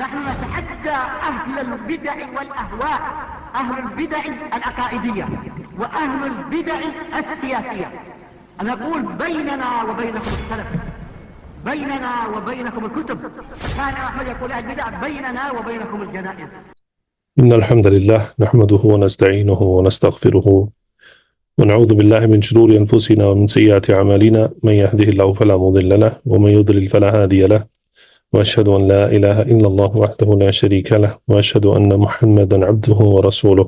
نحن نتحدى أهل البدع والأهواء، أهل البدع العقائدية وأهل البدع السياسية، أن نقول بيننا وبينكم السلف، بيننا وبينكم الكتب. كان أحمد يقول أهل البدع بيننا وبينكم الجنائز. إن الحمد لله نحمده ونستعينه ونستغفره ونعوذ بالله من شرور أنفسنا ومن سيئات أعمالنا، من يهده الله فلا مضل له ومن يضلل فلا هادي له، وأشهد أن لا إله إلا الله وحده لا شريك له، وأشهد أن محمدا عبده ورسوله.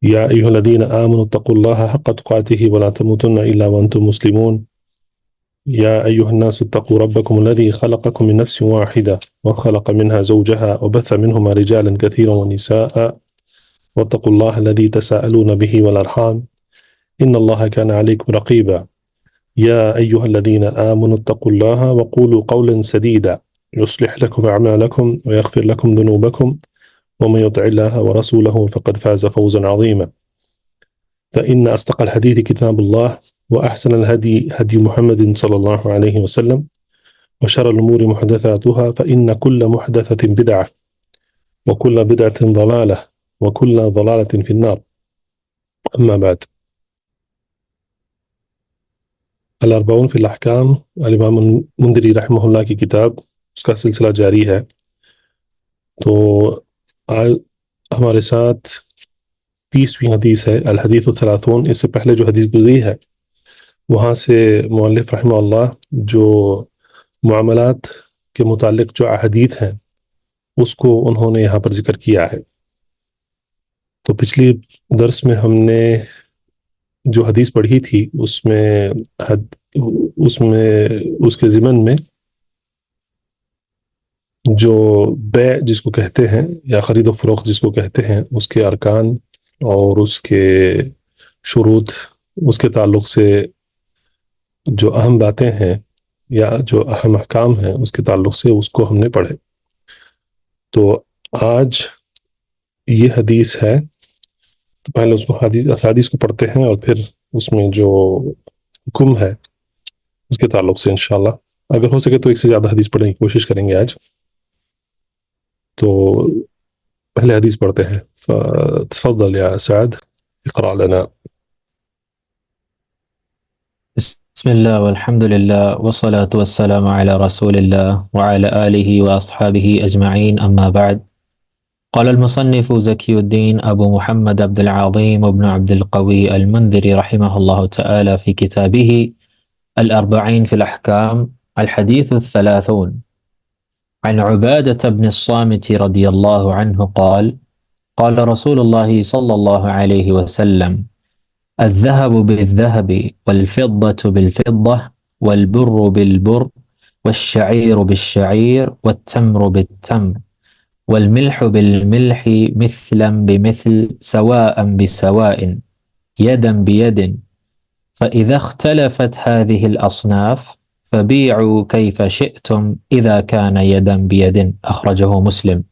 يا أيها الذين آمنوا اتقوا الله حق تقاته ولا تموتن إلا وأنتم مسلمون. يا أيها الناس اتقوا ربكم الذي خلقكم من نفس واحدة وخلق منها زوجها وبث منهما رجالا كثيرا ونساء، واتقوا الله الذي تساءلون به والأرحام إن الله كان عليكم رقيبا. يا أيها الذين آمنوا اتقوا الله وقولوا قولا سديدا يصلح لكم أعمالكم ويغفر لكم ذنوبكم، ومن يطع الله ورسوله فقد فاز فوزا عظيما. فإن أصدق الحديث كتاب الله، وأحسن الهدي هدي محمد صلى الله عليه وسلم، وشر الأمور محدثاتها، فإن كل محدثة بدعة وكل بدعة ضلالة وكل ضلالة في النار. أما بعد، الاربعون فی الاحکام الامام مندری رحمہ اللہ کی کتاب، اس کا سلسلہ جاری ہے. تو آج ہمارے ساتھ 30ویں حدیث ہے، الحدیث الثلاثون. اس سے پہلے جو حدیث گزری ہے وہاں سے مؤلف رحمہ اللہ جو معاملات کے متعلق جو احادیث ہیں اس کو انہوں نے یہاں پر ذکر کیا ہے. تو پچھلی درس میں ہم نے جو حدیث پڑھی تھی اس میں اس کے ضمن میں جو بیع جس کو کہتے ہیں یا خرید و فروخت جس کو کہتے ہیں، اس کے ارکان اور اس کے شروط، اس کے تعلق سے جو اہم باتیں ہیں یا جو اہم احکام ہیں اس کے تعلق سے اس کو ہم نے پڑھے. تو آج یہ حدیث ہے، تو پہلے اس کو حدیث کو پڑھتے ہیں اور پھر اس میں جو حکم ہے اس کے تعلق سے انشاءاللہ اگر ہو سکے تو ایک سے زیادہ حدیث پڑھنے کی کوشش کریں گے آج. تو پہلے حدیث پڑھتے ہیں. تفضل یا سعد اقرأ لنا. بسم الله والحمد لله والصلاة والسلام على رسول الله وعلى آله وأصحابه أجمعين، أما بعد. قال المصنف زكي الدين أبو محمد عبد العظيم بن عبد القوي المنذري رحمه الله تعالى في كتابه الأربعين في الأحكام الحديث الثلاثون عن عبادة بن الصامت رضي الله عنه قال: قال رسول الله صلى الله عليه وسلم: الذهب بالذهب والفضة بالفضة والبر بالبر والشعير بالشعير والتمر بالتمر والملح بالملح مثلا بمثل سواء بسواء يدا بيد، فإذا اختلفت هذه الأصناف فبيعوا كيف شئتم إذا كان يدا بيد. أخرجه مسلم.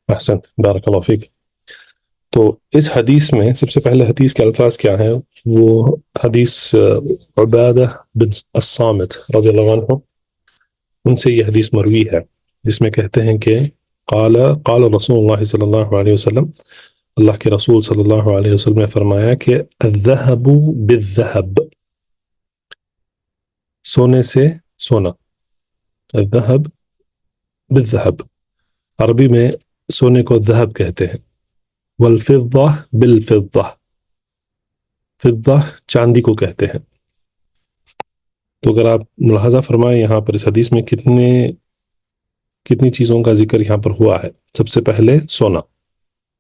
احسنت، بارک اللہ فیک. تو اس حدیث میں سب سے پہلے حدیث کے الفاظ کیا ہیں؟ وہ حدیث عبادہ بن الصامت رضی اللہ عنہ، ان سے یہ حدیث مروی ہے جس میں کہتے ہیں کہ قال رسول اللہ صلی اللہ علیہ وسلم، اللہ کے رسول صلی اللہ علیہ وسلم نے فرمایا کہ الذهب بالذهب، سونے سے سونا. الذهب بالذهب، عربی میں سونے کو ذہب کہتے ہیں. والفضہ بالفضہ، فضہ چاندی کو کہتے ہیں. تو اگر آپ ملاحظہ فرمائیں یہاں پر اس حدیث میں کتنی چیزوں کا ذکر یہاں پر ہوا ہے. سب سے پہلے سونا،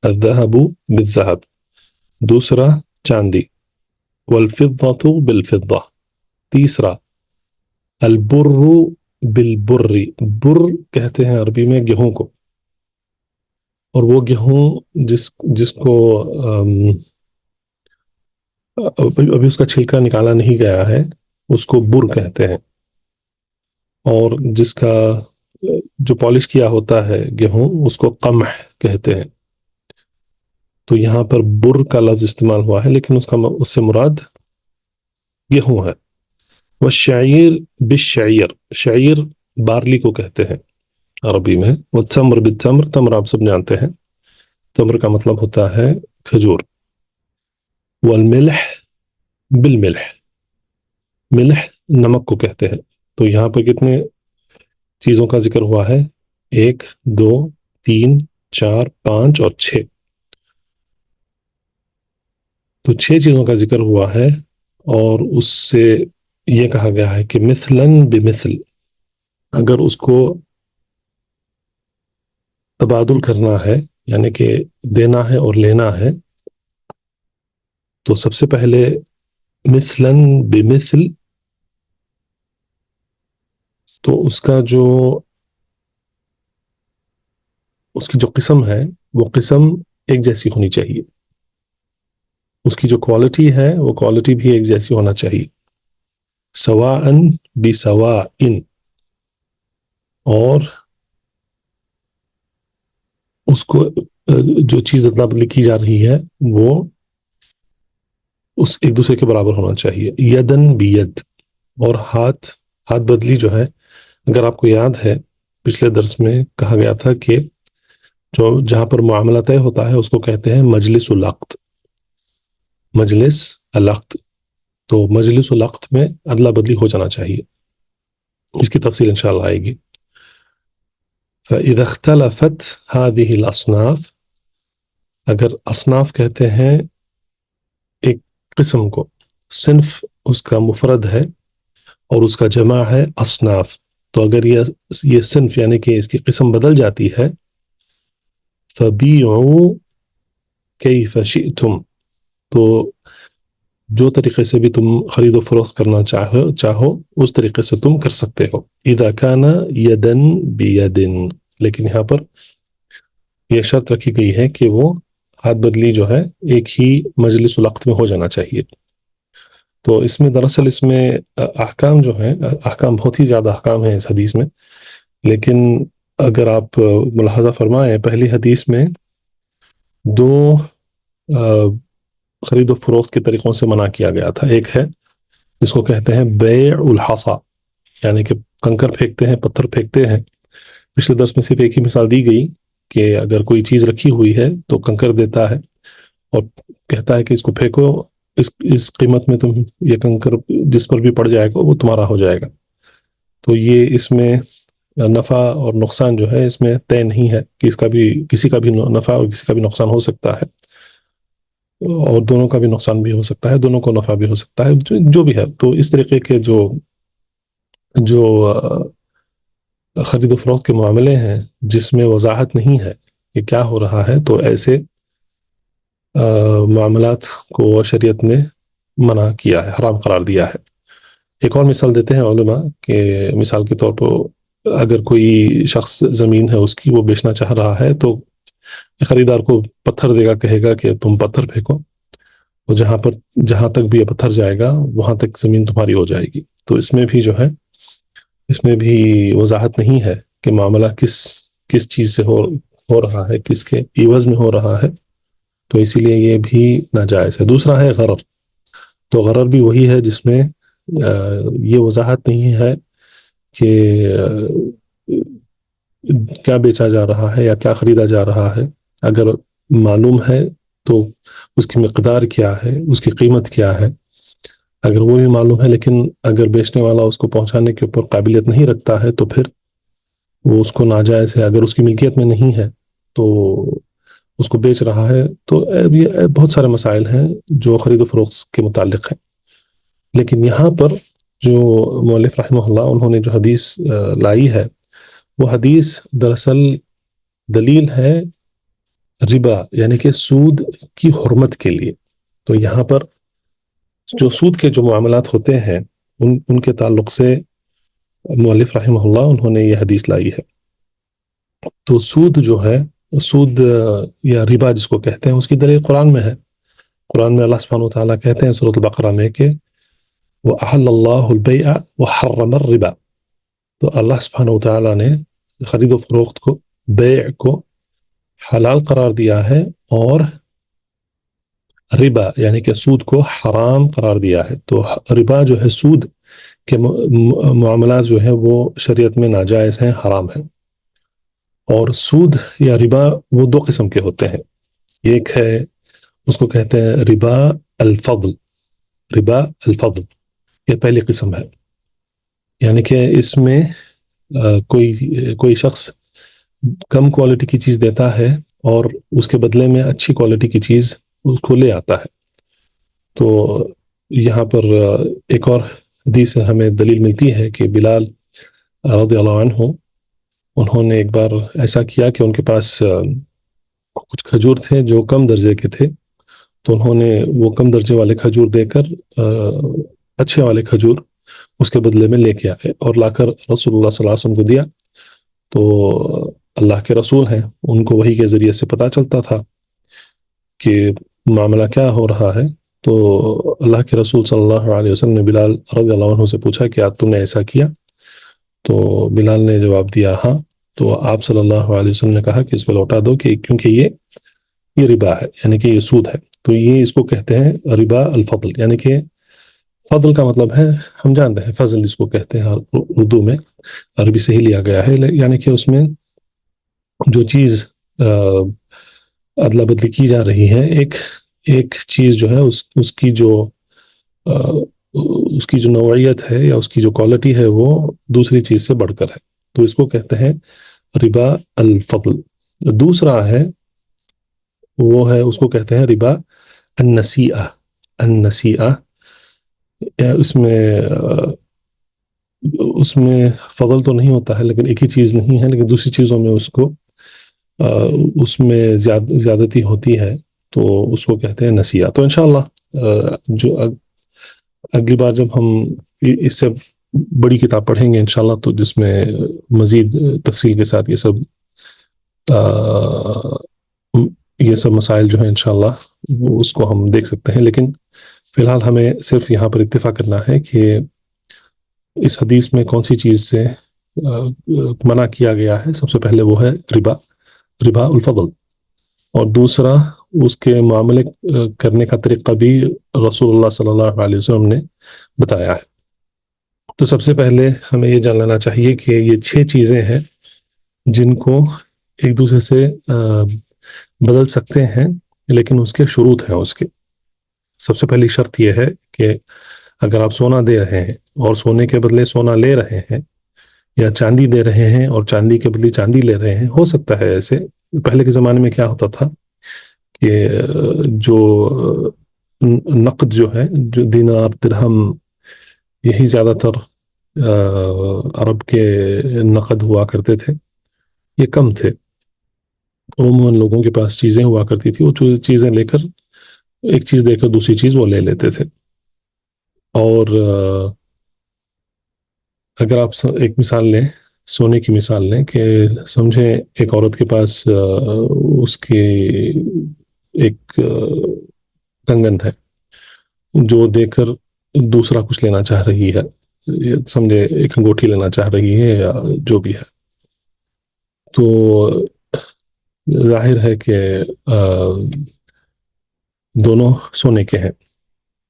الذهب بالذهب. دوسرا چاندی، والفضة بالفضة. تیسرا البر بالبر، بر کہتے ہیں عربی میں گیہوں کو، اور وہ گیہوں جس کو ابھی اس کا چھلکا نکالا نہیں گیا ہے اس کو بر کہتے ہیں، اور جس کا جو پالش کیا ہوتا ہے گیہوں اس کو قمح کہتے ہیں. تو یہاں پر بر کا لفظ استعمال ہوا ہے لیکن اس سے مراد گیہوں ہے. والشعیر بالشعیر، شعیر بارلی کو کہتے ہیں عربی میں. والتمر بالتمر، تمر آپ سب جانتے ہیں، تمر کا مطلب ہوتا ہے کھجور. والملح بالملح، ملح نمک کو کہتے ہیں. تو یہاں پر کتنے چیزوں کا ذکر ہوا ہے؟ 1 2 3 4 5 اور 6. تو 6 چیزوں کا ذکر ہوا ہے، اور اس سے یہ کہا گیا ہے کہ مثلاً بمثل، اگر اس کو تبادل کرنا ہے یعنی کہ دینا ہے اور لینا ہے، تو سب سے پہلے مثلاً بمثل، تو اس کی جو قسم ہے وہ قسم ایک جیسی ہونی چاہیے. اس کی جو کوالٹی ہے وہ کوالٹی بھی ایک جیسی ہونا چاہیے. سواءً بسواء، اور اس کو جو چیز ادلا بدلی کی جا رہی ہے وہ اس ایک دوسرے کے برابر ہونا چاہیے. یدن بید، اور ہاتھ بدلی جو ہے، اگر آپ کو یاد ہے پچھلے درس میں کہا گیا تھا کہ جہاں پر معاملہ طے ہوتا ہے اس کو کہتے ہیں مجلس العقد. مجلس العقد، تو مجلس العقد میں ادلا بدلی ہو جانا چاہیے. اس کی تفصیل انشاءاللہ آئے گی. فَإِذَا اخْتَلَفَتْ هَذِهِ الْأَصْنَافِ، اگر اصناف کہتے ہیں ایک قسم کو، صنف اس کا مفرد ہے اور اس کا جمع ہے اصناف، تو اگر یہ صنف یعنی کہ اس کی قسم بدل جاتی ہے، فَبِيعُوا كَيْفَ شِئْتُمْ، تو جو طریقے سے بھی تم خرید و فروخت کرنا چاہو اس طریقے سے تم کر سکتے ہو. اذا كان یدن بیدن، لیکن یہاں پر یہ شرط رکھی گئی ہے کہ وہ ہاتھ بدلی جو ہے ایک ہی مجلس العقد میں ہو جانا چاہیے. تو اس میں دراصل اس میں احکام جو ہیں، احکام بہت ہی زیادہ احکام ہیں اس حدیث میں، لیکن اگر آپ ملاحظہ فرمائیں پہلی حدیث میں 2 خرید و فروخت کے طریقوں سے منع کیا گیا تھا. ایک ہے جس کو کہتے ہیں بیع الحصا، یعنی کہ کنکر پھینکتے ہیں، پتھر پھینکتے ہیں. پچھلے درس میں صرف ایک ہی مثال دی گئی کہ اگر کوئی چیز رکھی ہوئی ہے تو کنکر دیتا ہے اور کہتا ہے کہ اس کو پھینکو، اس قیمت میں تم یہ کنکر جس پر بھی پڑ جائے گا وہ تمہارا ہو جائے گا. تو یہ اس میں نفع اور نقصان جو ہے اس میں طے نہیں ہے کہ کسی کا بھی نفع اور کسی کا بھی نقصان ہو سکتا ہے، اور دونوں کا بھی نقصان بھی ہو سکتا ہے، دونوں کو نفع بھی ہو سکتا ہے، جو بھی ہے. تو اس طریقے کے جو خرید و فروخت کے معاملے ہیں جس میں وضاحت نہیں ہے کہ کیا ہو رہا ہے، تو ایسے معاملات کو شریعت نے منع کیا ہے، حرام قرار دیا ہے. ایک اور مثال دیتے ہیں علماء کہ مثال کے طور پر اگر کوئی شخص زمین ہے اس کی وہ بیچنا چاہ رہا ہے، تو خریدار کو پتھر دے گا، کہے گا کہ تم پتھر پھینکو، اور جہاں تک بھی یہ پتھر جائے گا وہاں تک زمین تمہاری ہو جائے گی. تو اس میں بھی جو ہے اس میں بھی وضاحت نہیں ہے کہ معاملہ کس چیز سے ہو رہا ہے، کس کے عوض میں ہو رہا ہے، تو اسی لیے یہ بھی ناجائز ہے. دوسرا ہے غرر. تو غرر بھی وہی ہے جس میں یہ وضاحت نہیں ہے کہ کیا بیچا جا رہا ہے یا کیا خریدا جا رہا ہے. اگر معلوم ہے تو اس کی مقدار کیا ہے، اس کی قیمت کیا ہے، اگر وہ بھی معلوم ہے لیکن اگر بیچنے والا اس کو پہنچانے کے اوپر قابلیت نہیں رکھتا ہے تو پھر وہ اس کو ناجائز ہے. اگر اس کی ملکیت میں نہیں ہے تو اس کو بیچ رہا ہے. تو یہ بہت سارے مسائل ہیں جو خرید و فروخت کے متعلق ہیں. لیکن یہاں پر جو مؤلف رحمہ اللہ انہوں نے جو حدیث لائی ہے، وہ حدیث دراصل دلیل ہے ربا یعنی کہ سود کی حرمت کے لیے. تو یہاں پر جو سود کے جو معاملات ہوتے ہیں ان کے تعلق سے مؤلف رحمہ اللہ انہوں نے یہ حدیث لائی ہے. تو سود جو ہے، سود یا ربا جس کو کہتے ہیں، اس کی دلیل قرآن میں ہے. قرآن میں اللہ سبحانہ وتعالیٰ کہتے ہیں سورۃ البقرہ میں کہ وَأَحَلَّ اللَّهُ الْبَيْعَ وَحَرَّمَ الرِّبَا. تو اللہ سبحانہ وتعالیٰ نے خرید و فروخت کو، بیع کو حلال قرار دیا ہے اور ربا یعنی کہ سود کو حرام قرار دیا ہے. تو ربا جو ہے سود کہ معاملات جو ہیں وہ شریعت میں ناجائز ہیں، حرام ہیں. اور سود یا ربا وہ دو قسم کے ہوتے ہیں. ایک ہے اس کو کہتے ہیں ربا الفضل. ربا الفضل یہ پہلی قسم ہے، یعنی کہ اس میں کوئی شخص کم کوالٹی کی چیز دیتا ہے اور اس کے بدلے میں اچھی کوالٹی کی چیز اس کو لے آتا ہے. تو یہاں پر ایک اور حدیث سے ہمیں دلیل ملتی ہے کہ بلال رضی اللہ عنہ انہوں نے ایک بار ایسا کیا کہ ان کے پاس کچھ کھجور تھے جو کم درجے کے تھے، تو انہوں نے وہ کم درجے والے کھجور دے کر اچھے والے کھجور اس کے بدلے میں لے کے آئے اور لا کر رسول اللہ صلی اللہ علیہ وسلم کو دیا. تو اللہ کے رسول ہیں، ان کو وحی کے ذریعے سے پتہ چلتا تھا کہ معاملہ کیا ہو رہا ہے. تو اللہ کے رسول صلی اللہ علیہ وسلم نے بلال رضی اللہ عنہ سے پوچھا کہ تم نے ایسا کیا؟ تو بلال نے جواب دیا ہاں. تو آپ صلی اللہ علیہ وسلم نے کہا کہ اس کو لوٹا دو، کہ کیونکہ یہ ربا ہے، یعنی کہ یہ سود ہے. تو یہ اس کو کہتے ہیں ربا الفضل، یعنی کہ فضل کا مطلب ہے ہم جانتے ہیں، فضل اس کو کہتے ہیں اردو میں، عربی سے ہی لیا گیا ہے. یعنی کہ اس میں جو چیز ادلا بدلی کی جا رہی ہے، ایک چیز جو ہے اس کی جو نوعیت ہے یا اس کی جو کوالٹی ہے وہ دوسری چیز سے بڑھ کر ہے، تو اس کو کہتے ہیں ربا الفضل. دوسرا ہے وہ ہے اس کو کہتے ہیں ربا النسیئہ. النسیئہ اس میں فضل تو نہیں ہوتا ہے، لیکن ایک ہی چیز نہیں ہے، لیکن دوسری چیزوں میں اس میں زیادتی ہوتی ہے، تو اس کو کہتے ہیں نسیئہ. تو انشاءاللہ جو اگلی بار جب ہم اس سے بڑی کتاب پڑھیں گے انشاءاللہ، تو جس میں مزید تفصیل کے ساتھ یہ سب مسائل جو ہیں انشاءاللہ اس کو ہم دیکھ سکتے ہیں. لیکن فی الحال ہمیں صرف یہاں پر اکتفا کرنا ہے کہ اس حدیث میں کون سی چیز سے منع کیا گیا ہے. سب سے پہلے وہ ہے ربا الفضل، اور دوسرا اس کے معاملے کرنے کا طریقہ بھی رسول اللہ صلی اللہ علیہ وسلم نے بتایا ہے. تو سب سے پہلے ہمیں یہ جان لینا چاہیے کہ یہ 6 چیزیں ہیں جن کو ایک دوسرے سے بدل سکتے ہیں، لیکن اس کے شروط ہیں. اس کے سب سے پہلی شرط یہ ہے کہ اگر آپ سونا دے رہے ہیں اور سونے کے بدلے سونا لے رہے ہیں، یا چاندی دے رہے ہیں اور چاندی کے بدلے چاندی لے رہے ہیں، ہو سکتا ہے ایسے. پہلے کے زمانے میں کیا ہوتا تھا کہ جو نقد جو ہے، جو دینار درہم، یہی زیادہ تر عرب کے نقد ہوا کرتے تھے، یہ کم تھے. عموماً لوگوں کے پاس چیزیں ہوا کرتی تھی، وہ چیزیں لے کر ایک چیز دے کر دوسری چیز وہ لے لیتے تھے. اور اگر آپ ایک مثال لیں، سونے کی مثال لیں، کہ سمجھیں ایک عورت کے پاس اس کی ایک کنگن ہے جو دے کر دوسرا کچھ لینا چاہ رہی ہے، سمجھے ایک انگوٹھی لینا چاہ رہی ہے یا جو بھی ہے. تو ظاہر ہے کہ دونوں سونے کے ہیں،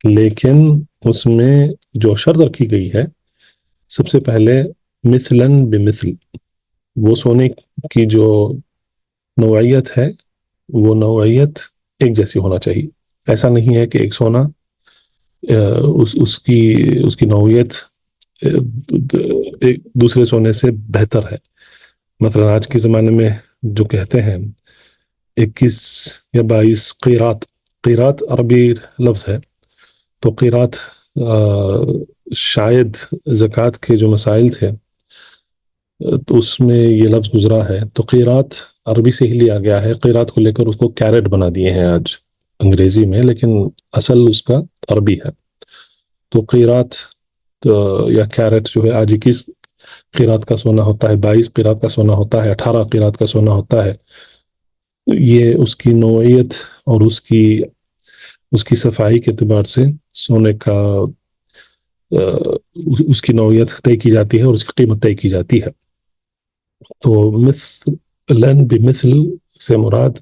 لیکن اس میں جو شرط رکھی گئی ہے، سب سے پہلے مثلاً بمثل، وہ سونے کی جو نوعیت ہے وہ نوعیت ایک جیسی ہونا چاہیے. ایسا نہیں ہے کہ ایک سونا اس کی نوعیت ایک دوسرے سونے سے بہتر ہے. مثلا آج کے زمانے میں جو کہتے ہیں 21 یا 22 قیرات عربی لفظ ہے. تو قیرات شاید زکوٰۃ کے جو مسائل تھے تو اس میں یہ لفظ گزرا ہے. تو قیرات عربی سے ہی لیا گیا ہے، قیرات کو لے کر اس کو کیرٹ بنا دیے ہیں آج انگریزی میں، لیکن اصل اس کا عربی ہے. تو قیرات یا کیرٹ جو ہے، آج 21 قیرات کا سونا ہوتا ہے، 22 قیرات کا سونا ہوتا ہے، 18 قیرات کا سونا ہوتا ہے. یہ اس کی نوعیت اور اس کی صفائی کے اعتبار سے سونے کا اس کی نوعیت طے کی جاتی ہے اور اس کی قیمت طے کی جاتی ہے. تو مثلاً بمثل سے مراد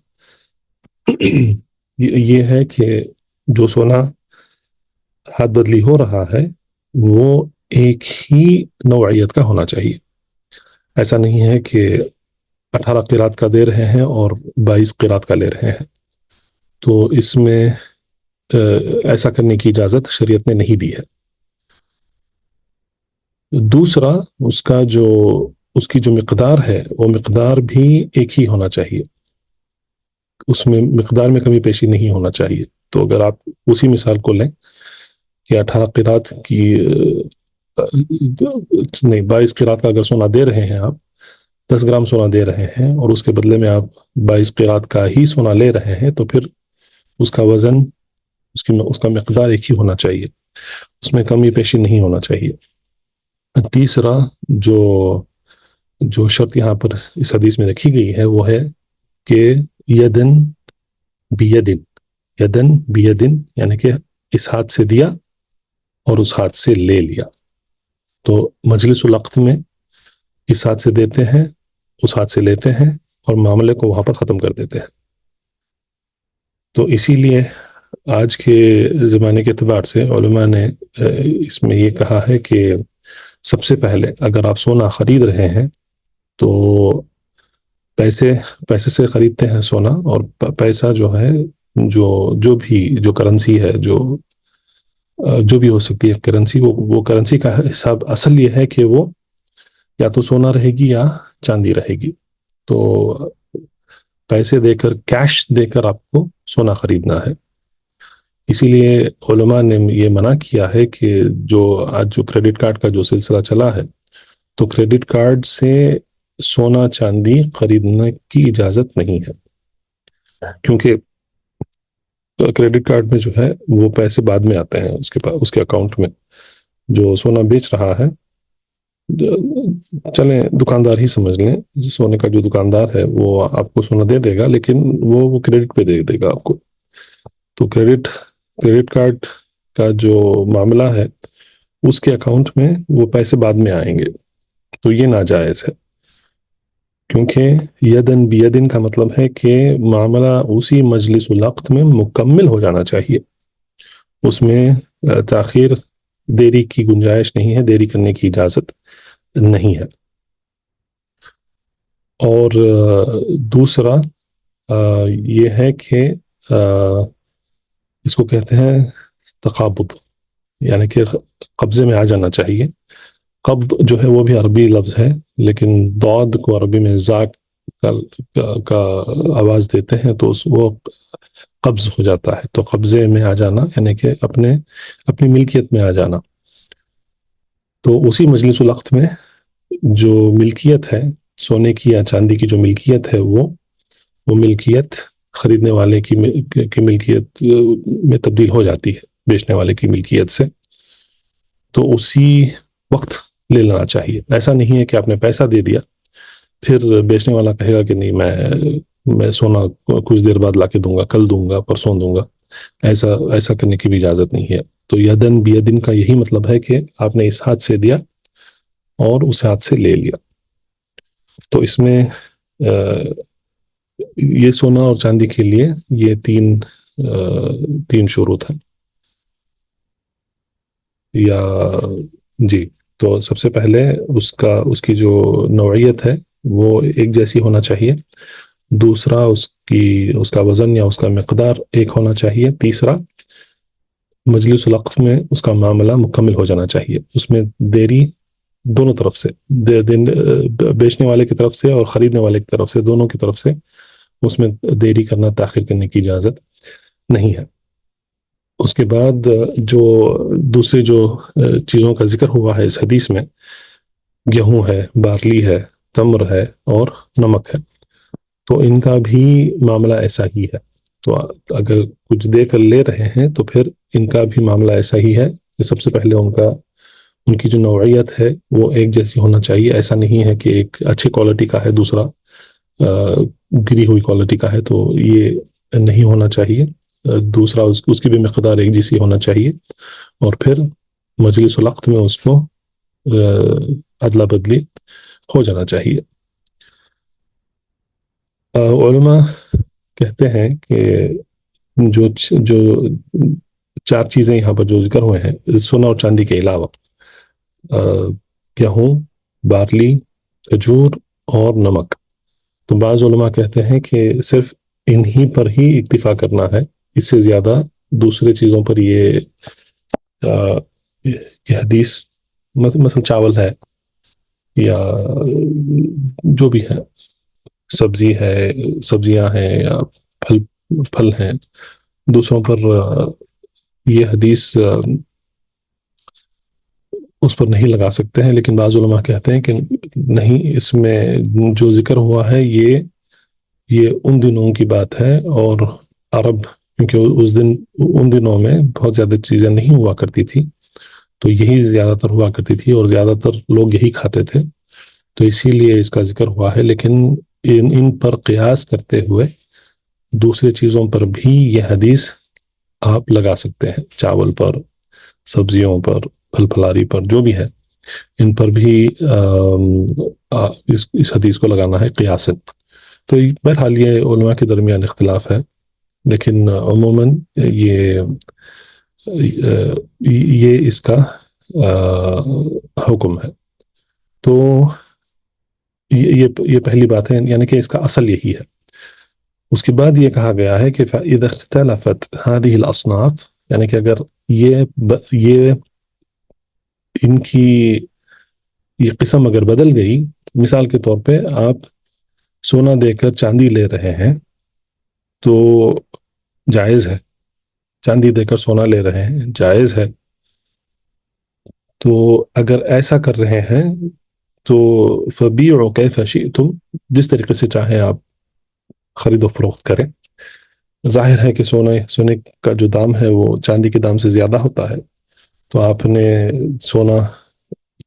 یہ ہے کہ جو سونا ہاتھ بدلی ہو رہا ہے وہ ایک ہی نوعیت کا ہونا چاہیے. ایسا نہیں ہے کہ 18 قرات کا دے رہے ہیں اور 22 قرات کا لے رہے ہیں. تو اس میں ایسا کرنے کی اجازت شریعت نے نہیں دی ہے. دوسرا اس کی جو مقدار ہے وہ مقدار بھی ایک ہی ہونا چاہیے. اس میں مقدار میں کمی پیشی نہیں ہونا چاہیے. تو اگر آپ اسی مثال کو لیں کہ 18 قرات کی نہیں 22 قرات کا اگر سونا دے رہے ہیں، آپ 10 گرام سونا دے رہے ہیں اور اس کے بدلے میں آپ 22 قرات کا ہی سونا لے رہے ہیں، تو پھر اس کا وزن اس کا مقدار ایک ہی ہونا چاہیے، اس میں کمی پیشی نہیں ہونا چاہیے. تیسرا جو شرط یہاں پر اس حدیث میں رکھی گئی ہے وہ ہے کہ یدن بیدن، یدن بیدن یعنی کہ اس ہاتھ سے دیا اور اس ہاتھ سے لے لیا. تو مجلس العقد میں اس ہاتھ سے دیتے ہیں، اس ہاتھ سے لیتے ہیں اور معاملے کو وہاں پر ختم کر دیتے ہیں. تو اسی لیے آج کے زمانے کے اعتبار سے علماء نے اس میں یہ کہا ہے کہ سب سے پہلے اگر آپ سونا خرید رہے ہیں تو پیسے سے خریدتے ہیں سونا، اور پیسہ جو ہے جو کرنسی ہے جو بھی ہو سکتی ہے کرنسی، وہ کرنسی کا حساب اصل یہ ہے کہ وہ یا تو سونا رہے گی یا چاندی رہے گی. تو پیسے دے کر، کیش دے کر آپ کو سونا خریدنا ہے. اسی لیے علماء نے یہ منع کیا ہے کہ آج جو کریڈٹ کارڈ کا جو سلسلہ چلا ہے، تو کریڈٹ کارڈ سے سونا چاندی خریدنے کی اجازت نہیں ہے، کیونکہ کریڈٹ کارڈ میں جو ہے وہ پیسے بعد میں آتے ہیں اس کے اکاؤنٹ میں. جو سونا بیچ رہا ہے، چلیں دکاندار ہی سمجھ لیں، سونے کا جو دکاندار ہے وہ آپ کو سونا دے دے گا، لیکن وہ کریڈٹ پہ دے دے گا آپ کو. تو کریڈٹ کارڈ کا جو معاملہ ہے اس کے اکاؤنٹ میں وہ پیسے بعد میں آئیں گے، تو یہ ناجائز ہے. کیونکہ یدن بیدن کا مطلب ہے کہ معاملہ اسی مجلس العقد میں مکمل ہو جانا چاہیے، اس میں تاخیر دیری کی گنجائش نہیں ہے، دیری کرنے کی اجازت نہیں ہے. اور دوسرا یہ ہے کہ اس کو کہتے ہیں تقابض، یعنی کہ قبضے میں آ جانا چاہیے. قبض جو ہے وہ بھی عربی لفظ ہے، لیکن ضاد کو عربی میں زاق کا آواز دیتے ہیں تو وہ قبض ہو جاتا ہے. تو قبضے میں آ جانا یعنی کہ اپنی ملکیت میں آ جانا. تو اسی مجلس العقد میں جو ملکیت ہے سونے کی یا چاندی کی، جو ملکیت ہے وہ ملکیت خریدنے والے کی ملکیت میں تبدیل ہو جاتی ہے بیچنے والے کی ملکیت سے. تو اسی وقت لے لینا چاہیے. ایسا نہیں ہے کہ آپ نے پیسہ دے دیا پھر بیچنے والا کہے گا کہ نہیں میں سونا کچھ دیر بعد لا کے دوں گا، کل دوں گا، پرسوں دوں گا. ایسا کرنے کی بھی اجازت نہیں ہے. تو یدن بیدن کا یہی مطلب ہے کہ آپ نے اس ہاتھ سے دیا اور اس ہاتھ سے لے لیا. تو اس میں یہ سونا اور چاندی کے لیے یہ تین شروط ہیں. یا جی، تو سب سے پہلے اس کی جو نوعیت ہے وہ ایک جیسی ہونا چاہیے. دوسرا اس کا وزن یا اس کا مقدار ایک ہونا چاہیے. تیسرا مجلس العقد میں اس کا معاملہ مکمل ہو جانا چاہیے، اس میں دیری دونوں طرف سے، بیچنے والے کی طرف سے اور خریدنے والے کی طرف سے، دونوں کی طرف سے اس میں دیری کرنا، تاخیر کرنے کی اجازت نہیں ہے. اس کے بعد جو دوسری جو چیزوں کا ذکر ہوا ہے اس حدیث میں، گیہوں ہے، بارلی ہے، تمر ہے اور نمک ہے، تو ان کا بھی معاملہ ایسا ہی ہے. تو اگر کچھ دے کر لے رہے ہیں تو پھر ان کا بھی معاملہ ایسا ہی ہے کہ سب سے پہلے ان کی جو نوعیت ہے وہ ایک جیسی ہونا چاہیے. ایسا نہیں ہے کہ ایک اچھی کوالٹی کا ہے دوسرا گری ہوئی کوالٹی کا ہے، تو یہ نہیں ہونا چاہیے. دوسرا اس کی بھی مقدار ایک جیسی ہونا چاہیے، اور پھر مجلس العقد میں اس کو ادلا بدلی ہو جانا چاہیے. علماء کہتے ہیں کہ جو 4 چیزیں یہاں پر جو ذکر ہوئے ہیں سونا اور چاندی کے علاوہ، گیہوں، بارلی، کھجور اور نمک. تو بعض علماء کہتے ہیں کہ صرف انہی پر ہی اکتفا کرنا ہے، اس سے زیادہ دوسرے چیزوں پر یہ حدیث مثلا چاول ہے یا جو بھی ہے، سبزی ہے، سبزیاں ہیں یا پھل ہیں، دوسروں پر یہ حدیث اس پر نہیں لگا سکتے ہیں. لیکن بعض علماء کہتے ہیں کہ نہیں، اس میں جو ذکر ہوا ہے یہ ان دنوں کی بات ہے، اور عرب کیونکہ ان دنوں میں بہت زیادہ چیزیں نہیں ہوا کرتی تھی، تو یہی زیادہ تر ہوا کرتی تھی اور زیادہ تر لوگ یہی کھاتے تھے، تو اسی لیے اس کا ذکر ہوا ہے. لیکن ان پر قیاس کرتے ہوئے دوسرے چیزوں پر بھی یہ حدیث آپ لگا سکتے ہیں، چاول پر، سبزیوں پر، پھل پھلاری پر، جو بھی ہے ان پر بھی اس حدیث کو لگانا ہے قیاست. تو بہرحال یہ علماء کے درمیان اختلاف ہے، لیکن عموماً یہ اس کا حکم ہے. تو یہ پہلی بات ہے، یعنی کہ اس کا اصل یہی ہے. اس کے بعد یہ کہا گیا ہے کہ فَإِذَا اخْتَلَفَتْ هَذِهِ الْأَصْنَافِ، یعنی کہ اگر یہ ان کی یہ قسم اگر بدل گئی، مثال کے طور پہ آپ سونا دے کر چاندی لے رہے ہیں تو جائز ہے، چاندی دے کر سونا لے رہے ہیں جائز ہے. تو اگر ایسا کر رہے ہیں تو فَبِيعُوا كَيْفَ شِئْتُمْ، جس طریقے سے چاہیں آپ خرید و فروخت کریں. ظاہر ہے کہ سونے کا جو دام ہے وہ چاندی کے دام سے زیادہ ہوتا ہے، تو آپ نے سونا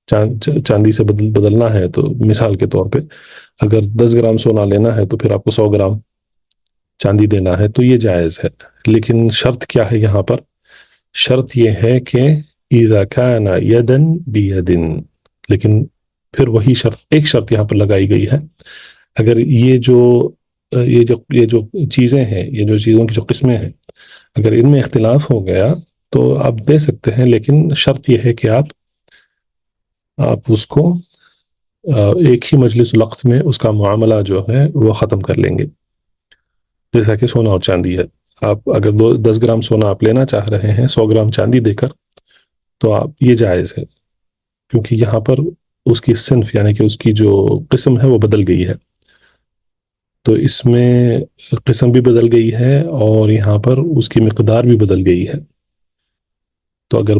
چاندی سے بدلنا ہے، تو مثال کے طور پہ اگر 10 گرام سونا لینا ہے تو پھر آپ کو 100 گرام چاندی دینا ہے، تو یہ جائز ہے. لیکن شرط کیا ہے یہاں پر؟ شرط یہ ہے کہ اذا كان يدا بيد، لیکن پھر وہی ایک شرط یہاں پر لگائی گئی ہے. اگر یہ جو چیزیں ہیں، یہ جو چیزوں کی جو قسمیں ہیں، اگر ان میں اختلاف ہو گیا تو آپ دے سکتے ہیں، لیکن شرط یہ ہے کہ آپ اس کو ایک ہی مجلس الوقت میں اس کا معاملہ جو ہے وہ ختم کر لیں گے. جیسا کہ سونا اور چاندی ہے، آپ اگر 10 گرام سونا آپ لینا چاہ رہے ہیں 100 گرام چاندی دے کر، تو آپ یہ جائز ہے، کیونکہ یہاں پر اس کی صنف یعنی کہ اس کی جو قسم ہے وہ بدل گئی ہے. تو اس میں قسم بھی بدل گئی ہے اور یہاں پر اس کی مقدار بھی بدل گئی ہے. تو اگر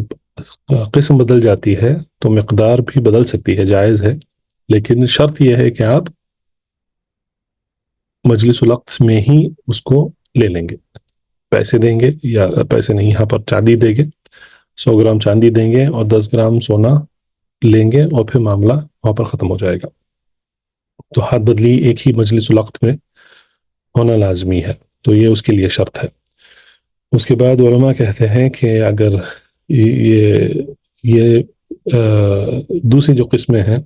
قسم بدل جاتی ہے تو مقدار بھی بدل سکتی ہے، جائز ہے. لیکن شرط یہ ہے کہ آپ مجلس الوقت میں ہی اس کو لے لیں گے، پیسے دیں گے، یا پیسے نہیں، یہاں پر چاندی دیں گے، 100 گرام چاندی دیں گے اور 10 گرام سونا لیں گے، اور پھر معاملہ وہاں پر ختم ہو جائے گا. تو ہاتھ بدلی ایک ہی مجلس الوقت میں ہونا لازمی ہے، تو یہ اس کے لیے شرط ہے. اس کے بعد علماء کہتے ہیں کہ اگر یہ دوسری جو قسمیں ہیں،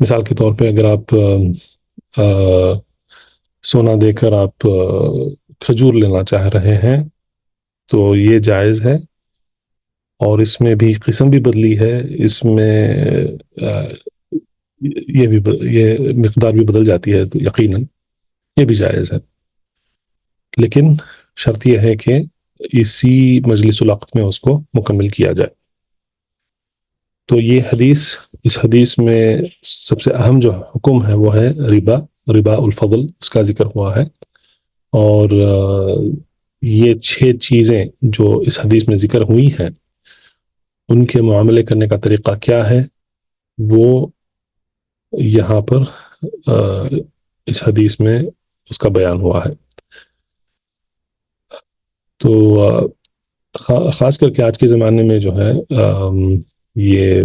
مثال کے طور پہ اگر آپ سونا دے کر آپ کھجور لینا چاہ رہے ہیں تو یہ جائز ہے، اور اس میں بھی قسم بھی بدلی ہے، اس میں یہ مقدار بھی بدل جاتی ہے، تو یقیناً یہ بھی جائز ہے. لیکن شرط یہ ہے کہ اسی مجلس الوقت میں اس کو مکمل کیا جائے. تو اس حدیث میں سب سے اہم جو حکم ہے وہ ہے ربا الفضل، اس کا ذکر ہوا ہے. اور یہ 6 چیزیں جو اس حدیث میں ذکر ہوئی ہیں، ان کے معاملے کرنے کا طریقہ کیا ہے، وہ یہاں پر اس حدیث میں اس کا بیان ہوا ہے. تو خاص کر کے آج کے زمانے میں جو ہے یہ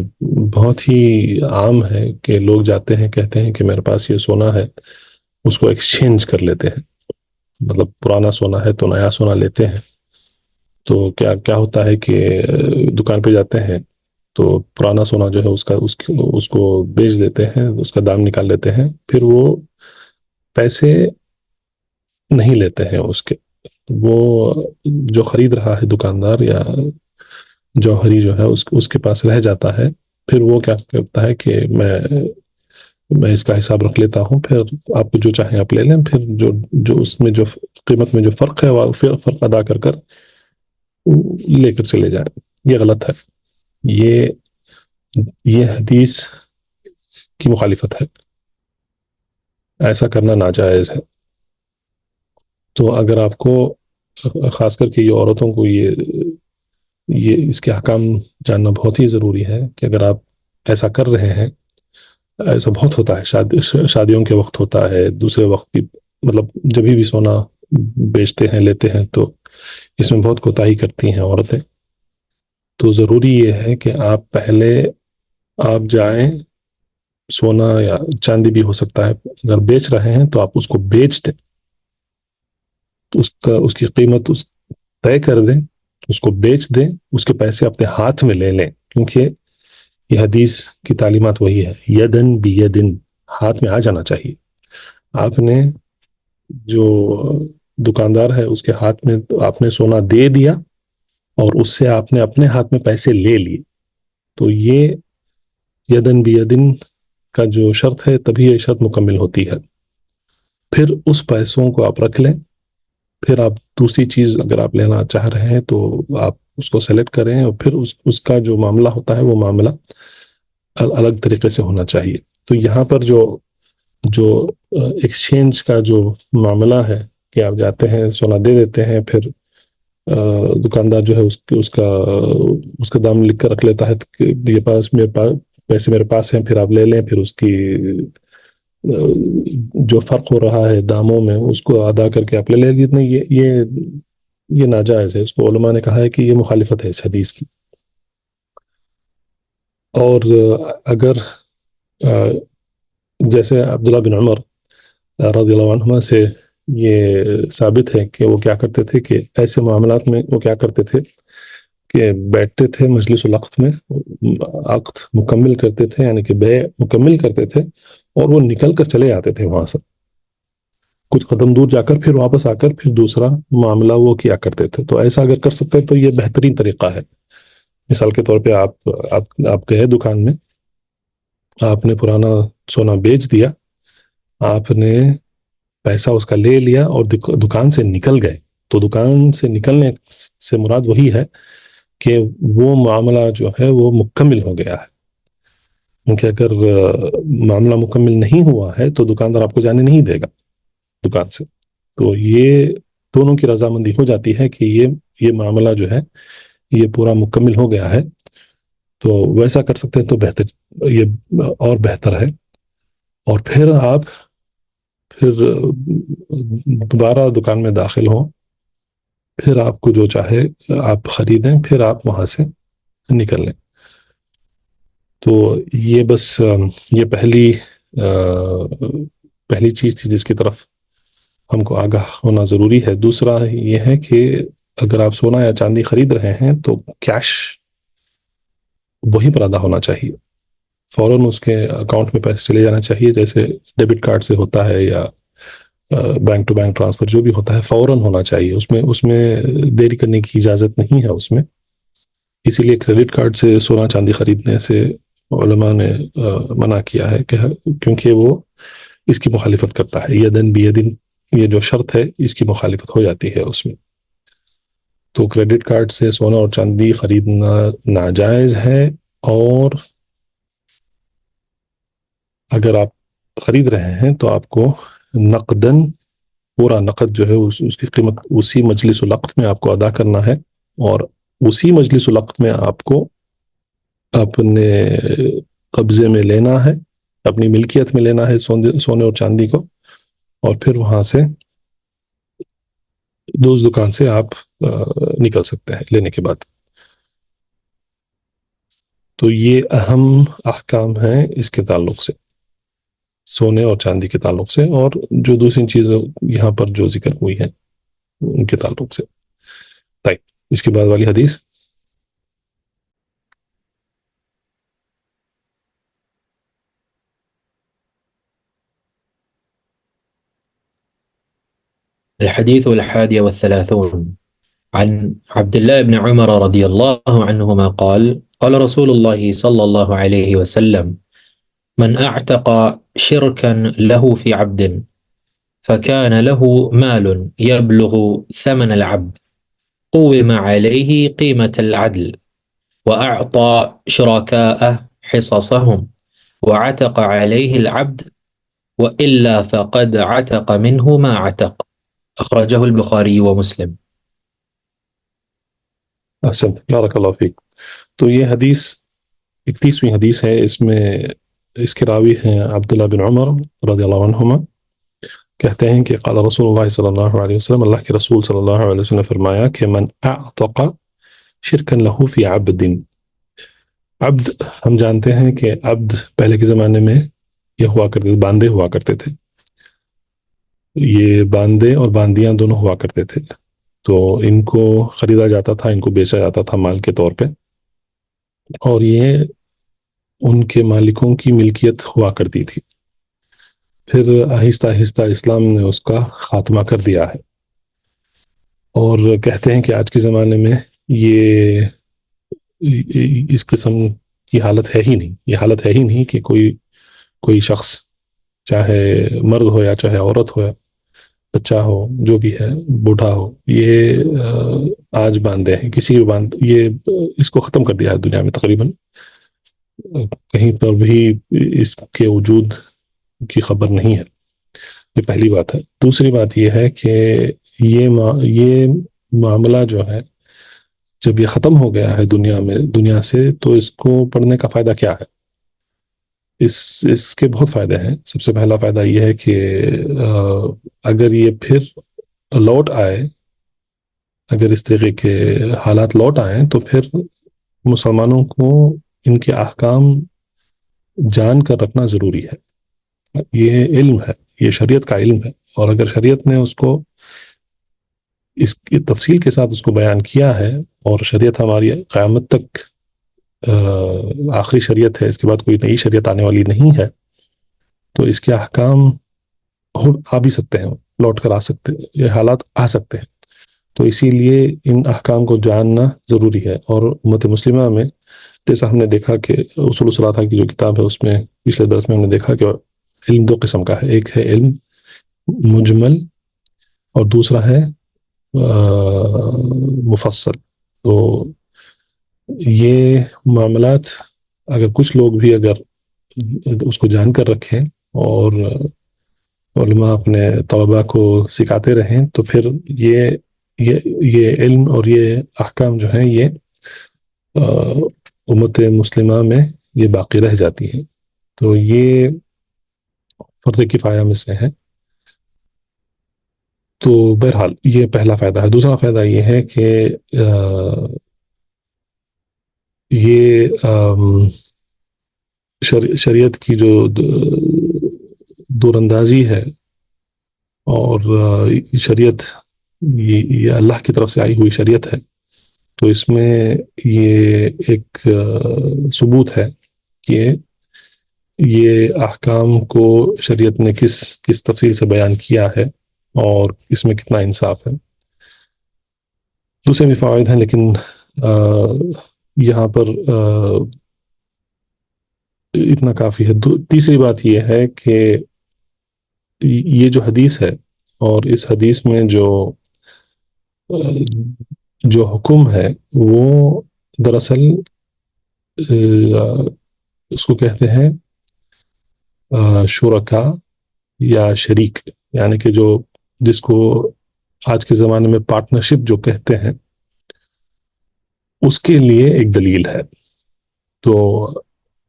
بہت ہی عام ہے کہ لوگ جاتے ہیں، کہتے ہیں کہ میرے پاس یہ سونا ہے، اس کو ایکسچینج کر لیتے ہیں، مطلب پرانا سونا ہے تو نیا سونا لیتے ہیں. تو کیا ہوتا ہے کہ دکان پہ جاتے ہیں تو پرانا سونا جو ہے اس کو بیچ دیتے ہیں، اس کا دام نکال لیتے ہیں، پھر وہ پیسے نہیں لیتے ہیں اس کے. وہ جو خرید رہا ہے دکاندار یا جوہری جو ہے اس کے پاس رہ جاتا ہے، پھر وہ کیا کرتا ہے کہ میں اس کا حساب رکھ لیتا ہوں، پھر آپ کو جو چاہیں آپ لے لیں، پھر جو اس میں جو قیمت میں جو فرق ہے وہ فرق ادا کر لے کر چلے جائیں. یہ غلط ہے، یہ حدیث کی مخالفت ہے، ایسا کرنا ناجائز ہے. تو اگر آپ کو خاص کر کے یہ عورتوں کو یہ اس کے احکام جاننا بہت ہی ضروری ہے کہ اگر آپ ایسا کر رہے ہیں، ایسا بہت ہوتا ہے، شادیوں کے وقت ہوتا ہے، دوسرے وقت بھی، مطلب جب بھی سونا بیچتے ہیں لیتے ہیں تو اس میں بہت کوتاہی کرتی ہیں عورتیں. تو ضروری یہ ہے کہ آپ جائیں، سونا یا چاندی بھی ہو سکتا ہے، اگر بیچ رہے ہیں تو آپ اس کو بیچ دیں، تو اس کی قیمت طے کر دیں، اس کو بیچ دیں، اس کے پیسے اپنے ہاتھ میں لے لیں، کیونکہ یہ حدیث کی تعلیمات وہی ہے، یدن بیدن، ہاتھ میں آ جانا چاہیے. آپ نے جو دکاندار ہے اس کے ہاتھ میں آپ نے سونا دے دیا اور اس سے آپ نے اپنے ہاتھ میں پیسے لے لیے، تو یہ یدن بیدن کا جو شرط ہے تبھی یہ شرط مکمل ہوتی ہے. پھر اس پیسوں کو آپ رکھ لیں، پھر آپ دوسری چیز اگر آپ لینا چاہ رہے ہیں تو آپ اس کو سلیکٹ کریں، اور پھر اس کا جو معاملہ ہوتا ہے وہ معاملہ الگ طریقے سے ہونا چاہیے. تو یہاں پر جو ایکسچینج کا جو معاملہ ہے کہ آپ جاتے ہیں سونا دے دیتے ہیں، پھر دکاندار جو ہے اس کا دام لکھ کر رکھ لیتا ہے کہ میرے پاس پیسے میرے پاس ہیں، پھر آپ لے لیں، پھر اس کی جو فرق ہو رہا ہے داموں میں اس کو ادا کر کے آپ لے لیں. نہیں، یہ ناجائز ہے، اس کو علماء نے کہا ہے کہ یہ مخالفت ہے اس حدیث کی. اور اگر جیسے عبداللہ بن عمر رضی اللہ عنہما سے یہ ثابت ہے کہ وہ کیا کرتے تھے کہ ایسے معاملات میں وہ کیا کرتے تھے کہ بیٹھتے تھے مجلس العقد میں، عقد مکمل کرتے تھے، یعنی کہ بیع مکمل کرتے تھے، اور وہ نکل کر چلے آتے تھے وہاں سے، کچھ قدم دور جا کر پھر واپس آ کر پھر دوسرا معاملہ وہ کیا کرتے تھے. تو ایسا اگر کر سکتے ہیں تو یہ بہترین طریقہ ہے. مثال کے طور پہ آپ گئے دکان میں، آپ نے پرانا سونا بیچ دیا، آپ نے پیسہ اس کا لے لیا اور دکان سے نکل گئے. تو دکان سے نکلنے سے مراد وہی ہے کہ وہ معاملہ جو ہے وہ مکمل ہو گیا ہے، کیونکہ اگر معاملہ مکمل نہیں ہوا ہے تو دکاندار آپ کو جانے نہیں دے گا دکان سے. تو یہ دونوں کی رضامندی ہو جاتی ہے کہ یہ معاملہ جو ہے یہ پورا مکمل ہو گیا ہے، تو ویسا کر سکتے ہیں تو بہتر، یہ اور بہتر ہے. اور پھر آپ دوبارہ دکان میں داخل ہوں، پھر آپ کو جو چاہے آپ خریدیں، پھر آپ وہاں سے نکل لیں. تو یہ بس یہ پہلی چیز تھی جس کی طرف ہم کو آگاہ ہونا ضروری ہے. دوسرا یہ ہے کہ اگر آپ سونا یا چاندی خرید رہے ہیں تو کیش وہیں پر ادا ہونا چاہیے، فوراً اس کے اکاؤنٹ میں پیسے چلے جانا چاہیے، جیسے ڈیبٹ کارڈ سے ہوتا ہے یا بینک ٹو بینک ٹرانسفر جو بھی ہوتا ہے فوراً ہونا چاہیے. اس میں دیری کرنے کی اجازت نہیں ہے اس میں. اسی لیے کریڈٹ کارڈ سے سونا چاندی خریدنے سے علماء نے منع کیا ہے، کہ کیونکہ وہ اس کی مخالفت کرتا ہے. یدن بیدن یہ جو شرط ہے اس کی مخالفت ہو جاتی ہے اس میں. تو کریڈٹ کارڈ سے سونا اور چاندی خریدنا ناجائز ہے. اور اگر آپ خرید رہے ہیں تو آپ کو نقدن، پورا نقد جو ہے اس کی قیمت اسی مجلس العقد میں آپ کو ادا کرنا ہے، اور اسی مجلس العقد میں آپ کو اپنے قبضے میں لینا ہے، اپنی ملکیت میں لینا ہے سونے اور چاندی کو، اور پھر وہاں سے اس دکان سے آپ نکل سکتے ہیں لینے کے بعد. تو یہ اہم احکام ہیں اس کے تعلق سے، سونے اور چاندی کے تعلق سے، اور جو دوسری چیزیں یہاں پر جو ذکر ہوئی ہیں ان کے تعلق سے. طيب اس کے بعد والی حدیث. الحديث 31 عن عبد الله بن عمر رضي الله عنهما قال قال رسول الله صلى الله عليه وسلم من أعتق شركا له في عبد فكان له مال يبلغ ثمن العبد قوم عليه قيمة العدل وأعطى شركاءه حصصهم وعتق عليه العبد وإلا فقد عتق منه ما عتق أخرجه البخاري ومسلم. احسن، بارک اللہ فیک. تو یہ حدیث 31ویں حدیث ہے. اس میں اس کے راوی ہیں عبداللہ بن عمر رضی اللہ عنہما. کہتے ہیں کہ قال رسول اللہ صلی اللہ علیہ وسلم، اللہ کے رسول صلی اللہ علیہ وسلم نے فرمایا کہ من اعتق شرکا لہ فی عبد. عبد ہم جانتے ہیں کہ عبد پہلے کے زمانے میں یہ ہوا کرتے تھے، باندے ہوا کرتے تھے. یہ باندے اور باندیاں دونوں ہوا کرتے تھے. تو ان کو خریدا جاتا تھا، ان کو بیچا جاتا تھا مال کے طور پہ، اور یہ ان کے مالکوں کی ملکیت ہوا کرتی تھی. پھر آہستہ آہستہ اسلام نے اس کا خاتمہ کر دیا ہے، اور کہتے ہیں کہ آج کے زمانے میں یہ اس قسم کی حالت ہے ہی نہیں. یہ حالت ہے ہی نہیں کہ کوئی شخص، چاہے مرد ہو یا چاہے عورت ہو یا بچہ ہو، جو بھی ہے، بوڑھا ہو، یہ آج باندھے ہیں. کسی بھی یہ اس کو ختم کر دیا ہے دنیا میں. تقریباً کہیں پر بھی اس کے وجود کی خبر نہیں ہے. یہ پہلی بات ہے. دوسری بات یہ ہے کہ یہ معاملہ جو ہے، جب یہ ختم ہو گیا ہے دنیا سے، تو اس کو پڑھنے کا فائدہ کیا ہے؟ اس کے بہت فائدے ہیں. سب سے پہلا فائدہ یہ ہے کہ اگر یہ پھر لوٹ آئے، اگر اس طریقے کے حالات لوٹ آئیں، تو پھر مسلمانوں کو ان کے احکام جان کر رکھنا ضروری ہے. یہ علم ہے، یہ شریعت کا علم ہے، اور اگر شریعت نے اس کو اس کی تفصیل کے ساتھ اس کو بیان کیا ہے، اور شریعت ہماری قیامت تک آخری شریعت ہے، اس کے بعد کوئی نئی شریعت آنے والی نہیں ہے، تو اس کے احکام آ بھی سکتے ہیں، لوٹ کر آ سکتے ہیں، یہ حالات آ سکتے ہیں. تو اسی لیے ان احکام کو جاننا ضروری ہے. اور امت مسلمہ میں جیسا ہم نے دیکھا کہ اصول الثلاثہ کی جو کتاب ہے، اس میں پچھلے درس میں ہم نے دیکھا کہ علم دو قسم کا ہے. ایک ہے علم مجمل، اور دوسرا ہے مفصل. تو یہ معاملات اگر کچھ لوگ بھی اگر اس کو جان کر رکھیں اور علماء اپنے طلباء کو سکھاتے رہیں، تو پھر یہ علم اور یہ احکام جو ہیں، یہ امت مسلمہ میں یہ باقی رہ جاتی ہیں. تو یہ فرض کفایہ میں سے ہے. تو بہرحال یہ پہلا فائدہ ہے. دوسرا فائدہ یہ ہے کہ یہ شریعت کی جو دور اندازی ہے، اور شریعت یہ اللہ کی طرف سے آئی ہوئی شریعت ہے، تو اس میں یہ ایک ثبوت ہے کہ یہ احکام کو شریعت نے کس تفصیل سے بیان کیا ہے، اور اس میں کتنا انصاف ہے. دوسرے بھی فوائد ہیں، لیکن یہاں پر اتنا کافی ہے. تیسری بات یہ ہے کہ یہ جو حدیث ہے، اور اس حدیث میں جو حکم ہے، وہ دراصل اس کو کہتے ہیں شرکا یا شریک، یعنی کہ جس کو آج کے زمانے میں پارٹنرشپ جو کہتے ہیں، اس کے لیے ایک دلیل ہے. تو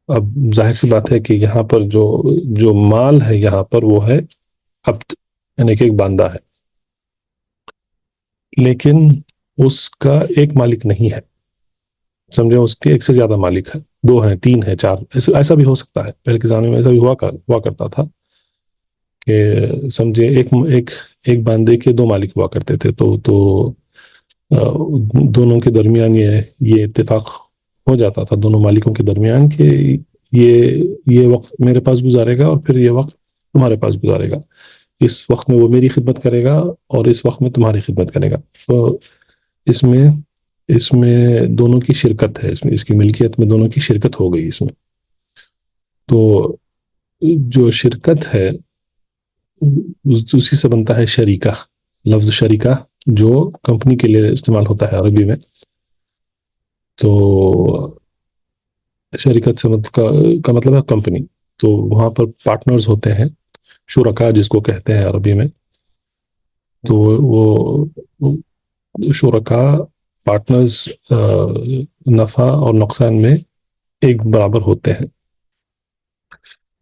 اب ظاہر سی بات ہے کہ یہاں پر جو مال ہے یہاں پر وہ ہے عبد، یعنی کہ ایک باندہ ہے، لیکن اس کا ایک مالک نہیں ہے. سمجھے، اس کے ایک سے زیادہ مالک ہے، 2 ہیں، 3 ہیں، 4. ایسا بھی ہو سکتا ہے. پہلے کے زمانے میں ایسا بھی ہوا کرتا تھا کہ سمجھے ایک باندے کے 2 مالک ہوا کرتے تھے. تو دونوں کے درمیان یہ اتفاق ہو جاتا تھا، دونوں مالکوں کے درمیان، کہ یہ وقت میرے پاس گزارے گا، اور پھر یہ وقت تمہارے پاس گزارے گا. اس وقت میں وہ میری خدمت کرے گا، اور اس وقت میں تمہاری خدمت کرے گا. تو اس میں اس میں دونوں کی شرکت ہے، اس کی ملکیت میں دونوں کی شرکت ہو گئی اس میں. تو جو شرکت ہے اسی سے بنتا ہے شریکہ. لفظ شریکہ جو کمپنی کے لیے استعمال ہوتا ہے عربی میں. تو شرکت سے کا مطلب ہے کمپنی. تو وہاں پر پارٹنرز ہوتے ہیں، شرکاء جس کو کہتے ہیں عربی میں. تو وہ شرکاء پارٹنرز نفع اور نقصان میں ایک برابر ہوتے ہیں.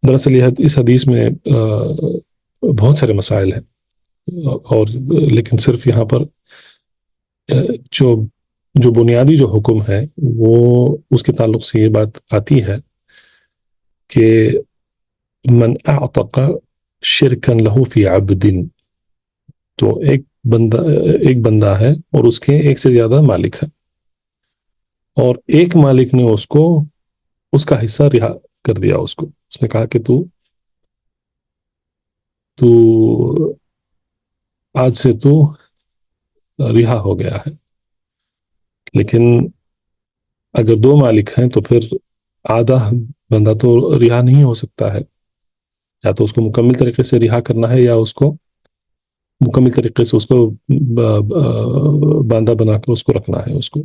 دراصل اس حدیث میں بہت سارے مسائل ہیں، اور لیکن صرف یہاں پر جو بنیادی جو حکم ہے وہ اس کے تعلق سے یہ بات آتی ہے کہ من اعتق شرکا له فی عبد. تو ایک بندہ ہے اور اس کے ایک سے زیادہ مالک ہے، اور ایک مالک نے اس کا حصہ رہا کر دیا. اس نے کہا کہ تو آج سے تو رہا ہو گیا ہے. لیکن اگر دو مالک ہیں تو پھر آدھا بندہ تو رہا نہیں ہو سکتا ہے. یا تو اس کو مکمل طریقے سے رہا کرنا ہے، یا اس کو مکمل طریقے سے اس کو باندھا بنا کر اس کو رکھنا ہے اس کو.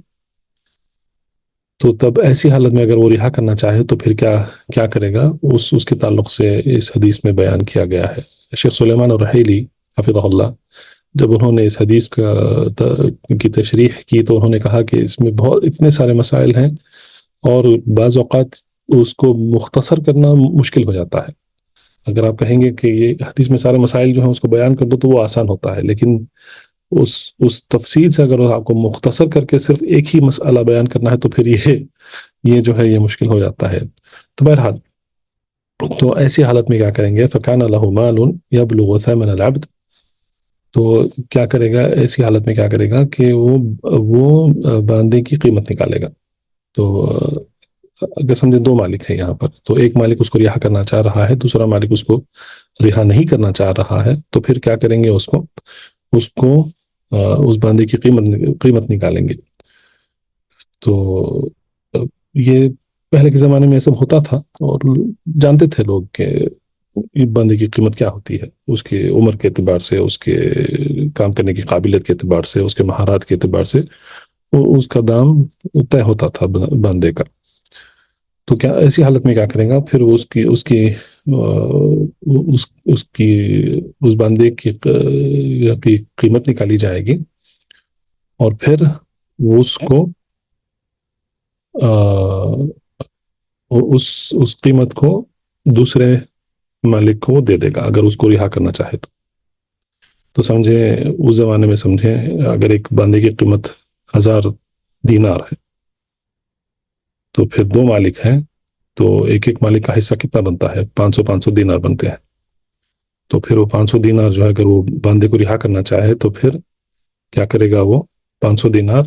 تو تب ایسی حالت میں اگر وہ رہا کرنا چاہے تو پھر کیا کرے گا، اس کے تعلق سے اس حدیث میں بیان کیا گیا ہے. شیخ سلیمان الرحیلی حفظہ اللہ جب انہوں نے اس حدیث کی تشریح کی تو انہوں نے کہا کہ اس میں اتنے سارے مسائل ہیں، اور بعض اوقات اس کو مختصر کرنا مشکل ہو جاتا ہے. اگر آپ کہیں گے کہ یہ حدیث میں سارے مسائل جو ہیں اس کو بیان کر دو تو وہ آسان ہوتا ہے، لیکن اس تفصیل سے اگر آپ کو مختصر کر کے صرف ایک ہی مسئلہ بیان کرنا ہے تو پھر یہ جو ہے یہ مشکل ہو جاتا ہے. تو بہرحال تو ایسی حالت میں کیا کریں گے، فَكَانَ لَهُ مَالٌ يَبْلُغُ ثَمَنَ الْعَبْدِ. تو کیا کرے گا، ایسی حالت میں کیا کرے گا کہ وہ باندے کی قیمت نکالے گا. تو اگر سمجھے دو مالک ہیں یہاں پر، تو ایک مالک اس کو رہا کرنا چاہ رہا ہے، دوسرا مالک اس کو رہا نہیں کرنا چاہ رہا ہے. تو پھر کیا کریں گے، اس باندے کی قیمت نکالیں گے. تو یہ پہلے کے زمانے میں سب ہوتا تھا، اور جانتے تھے لوگ کہ بندے کی قیمت کیا ہوتی ہے، اس کے عمر کے اعتبار سے، اس کے کام کرنے کی قابلیت کے اعتبار سے، اس کے مہارات کے اعتبار سے اس کا دام طے ہوتا تھا بندے کا. تو کیا ایسی حالت میں کیا کریں گا، پھر اس بندے کی قیمت نکالی جائے گی، اور پھر اس کو اس قیمت کو دوسرے مالک کو دے دے گا اگر اس کو رہا کرنا چاہے تو سمجھے اس زمانے میں سمجھیں اگر ایک بندے کی قیمت 1000 دینار ہے تو پھر دو مالک ہیں، تو ایک مالک کا حصہ کتنا بنتا ہے، 500 دینار بنتے ہیں. تو پھر وہ 500 دینار جو ہے اگر وہ بندے کو رہا کرنا چاہے تو پھر کیا کرے گا، وہ 500 دینار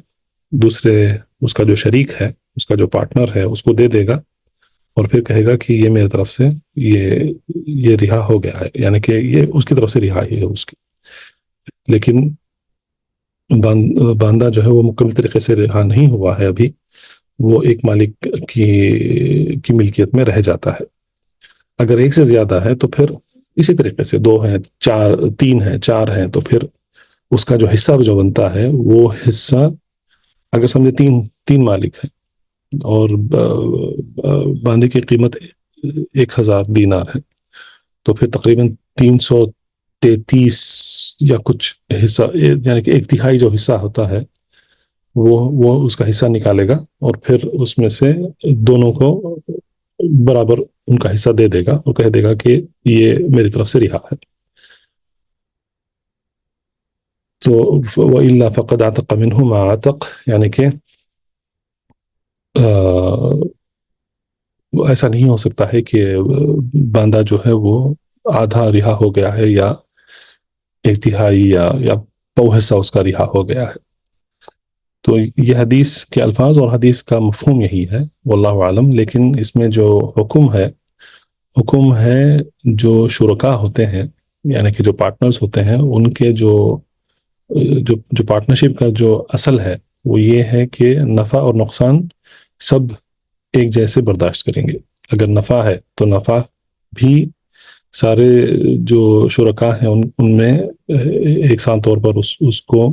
دوسرے اس کا جو شریک ہے، اس کا جو پارٹنر ہے، اس کو دے دے گا، اور پھر کہے گا کہ یہ میری طرف سے یہ رہا ہو گیا ہے، یعنی کہ یہ اس کی طرف سے رہائی ہے اس کی. لیکن باندہ جو ہے وہ مکمل طریقے سے رہا نہیں ہوا ہے ابھی، وہ ایک مالک کی ملکیت میں رہ جاتا ہے. اگر ایک سے زیادہ ہے تو پھر اسی طریقے سے 2 ہیں، 3 ہیں، 4 ہیں، تو پھر اس کا جو حصہ جو بنتا ہے وہ حصہ اگر سمجھے 3 مالک ہیں اور باندے کی قیمت 1000 دینار ہے، تو پھر تقریباً 333 یا کچھ حصہ، یعنی کہ 1/3 جو حصہ ہوتا ہے وہ اس کا حصہ نکالے گا، اور پھر اس میں سے دونوں کو برابر ان کا حصہ دے دے گا اور کہہ دے گا کہ یہ میری طرف سے رہا ہے. تو وَإِلَّا فَقَدْ عَتَقَ مِنْهُ مَا عَتَقَ، یعنی کہ ایسا نہیں ہو سکتا ہے کہ باندہ جو ہے وہ آدھا رہا ہو گیا ہے یا 1/3 یا پو حصہ اس کا رہا ہو گیا ہے. تو یہ حدیث کے الفاظ اور حدیث کا مفہوم یہی ہے واللہ عالم. لیکن اس میں جو حکم ہے جو شرکاء ہوتے ہیں، یعنی کہ جو پارٹنرز ہوتے ہیں، ان کے جو پارٹنرشپ کا جو اصل ہے وہ یہ ہے کہ نفع اور نقصان سب ایک جیسے برداشت کریں گے. اگر نفع ہے تو نفع بھی سارے جو شرکاء ہیں ان میں یکساں طور پر اس کو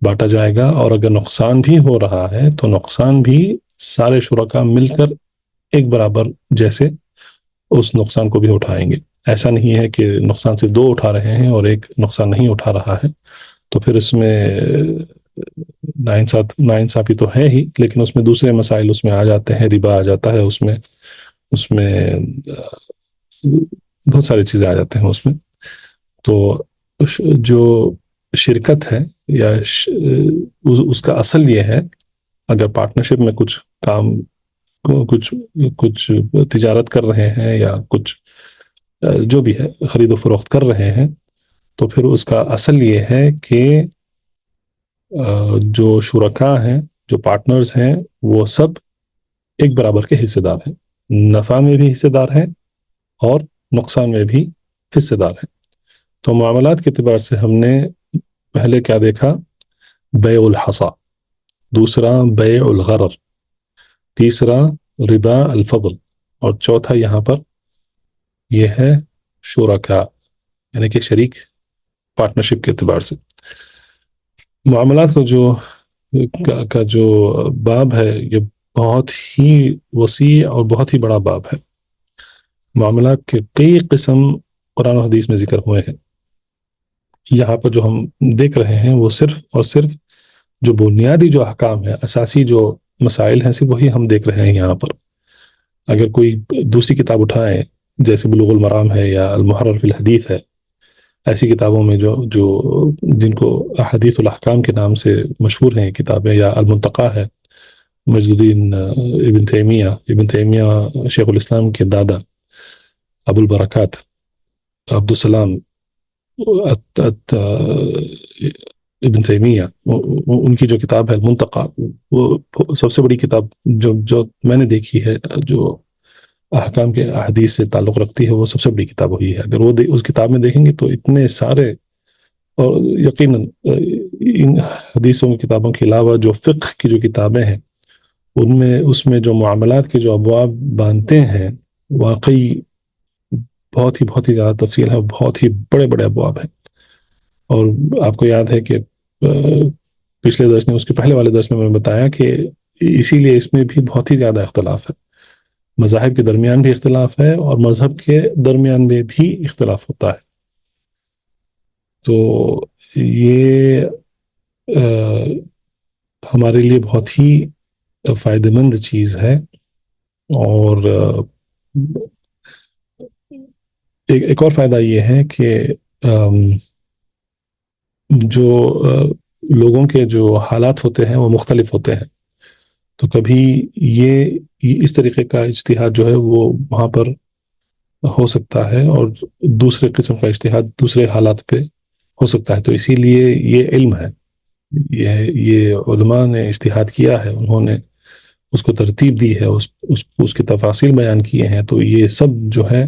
بانٹا جائے گا, اور اگر نقصان بھی ہو رہا ہے تو نقصان بھی سارے شرکاء مل کر ایک برابر جیسے اس نقصان کو بھی اٹھائیں گے. ایسا نہیں ہے کہ نقصان سے دو اٹھا رہے ہیں اور ایک نقصان نہیں اٹھا رہا ہے, تو پھر اس میں ناانصافی تو ہے ہی, لیکن اس میں دوسرے مسائل اس میں آ جاتے ہیں, ربا آ جاتا ہے اس میں بہت ساری چیزیں آ جاتے ہیں اس میں. تو جو شرکت ہے یا اس کا اصل یہ ہے, اگر پارٹنرشپ میں کچھ کام کچھ تجارت کر رہے ہیں یا کچھ جو بھی ہے خرید و فروخت کر رہے ہیں, تو پھر اس کا اصل یہ ہے کہ جو شرکاء ہیں, جو پارٹنرز ہیں, وہ سب ایک برابر کے حصے دار ہیں, نفع میں بھی حصے دار ہیں اور نقصان میں بھی حصے دار ہیں. تو معاملات کے اعتبار سے ہم نے پہلے کیا دیکھا؟ بیع الحصا, دوسرا بیع الغرر, تیسرا ربا الفضل, اور چوتھا یہاں پر یہ ہے شرکاء, یعنی کہ شریک پارٹنرشپ کے اعتبار سے. معاملات کا جو باب ہے یہ بہت ہی وسیع اور بہت ہی بڑا باب ہے. معاملات کے کئی قسم قرآن و حدیث میں ذکر ہوئے ہیں. یہاں پر جو ہم دیکھ رہے ہیں وہ صرف اور صرف جو بنیادی جو احکام ہے, اساسی جو مسائل ہیں, صرف وہی ہم دیکھ رہے ہیں یہاں پر. اگر کوئی دوسری کتاب اٹھائیں جیسے بلوغ المرام ہے یا المحرر فی الحدیث ہے, ایسی کتابوں میں جو جن کو احادیث الاحکام کے نام سے مشہور ہیں کتابیں, یا المنتقی ہے مجد الدین ابن تیمیہ شیخ الاسلام کے دادا ابو البرکات عبد السلام ابن تیمیہ, ان کی جو کتاب ہے المنتقی, وہ سب سے بڑی کتاب جو میں نے دیکھی ہے جو احکام کے احادیث سے تعلق رکھتی ہے, وہ سب سے بڑی کتاب وہی ہے. اگر وہ اس کتاب میں دیکھیں گے تو اتنے سارے, اور یقیناً ان حدیثوں کی کتابوں کے علاوہ جو فقہ کی جو کتابیں ہیں اس میں جو معاملات کے جو ابواب باندھتے ہیں, واقعی بہت ہی زیادہ تفصیل ہے, بہت ہی بڑے بڑے ابواب ہیں. اور آپ کو یاد ہے کہ پچھلے درس میں, اس کے پہلے والے درس میں نے بتایا کہ اسی لیے اس میں بھی بہت ہی زیادہ اختلاف ہے. مذاہب کے درمیان بھی اختلاف ہے اور مذہب کے درمیان میں بھی اختلاف ہوتا ہے. تو یہ ہمارے لیے بہت ہی فائدہ مند چیز ہے. اور ایک اور فائدہ یہ ہے کہ جو لوگوں کے جو حالات ہوتے ہیں وہ مختلف ہوتے ہیں, تو کبھی یہ اس طریقے کا اجتہاد جو ہے وہ وہاں پر ہو سکتا ہے اور دوسرے قسم کا اجتہاد دوسرے حالات پہ ہو سکتا ہے. تو اسی لیے یہ علم ہے, یہ علماء نے اجتہاد کیا ہے, انہوں نے اس کو ترتیب دی ہے, اس کے تفاصیل بیان کیے ہیں. تو یہ سب جو ہے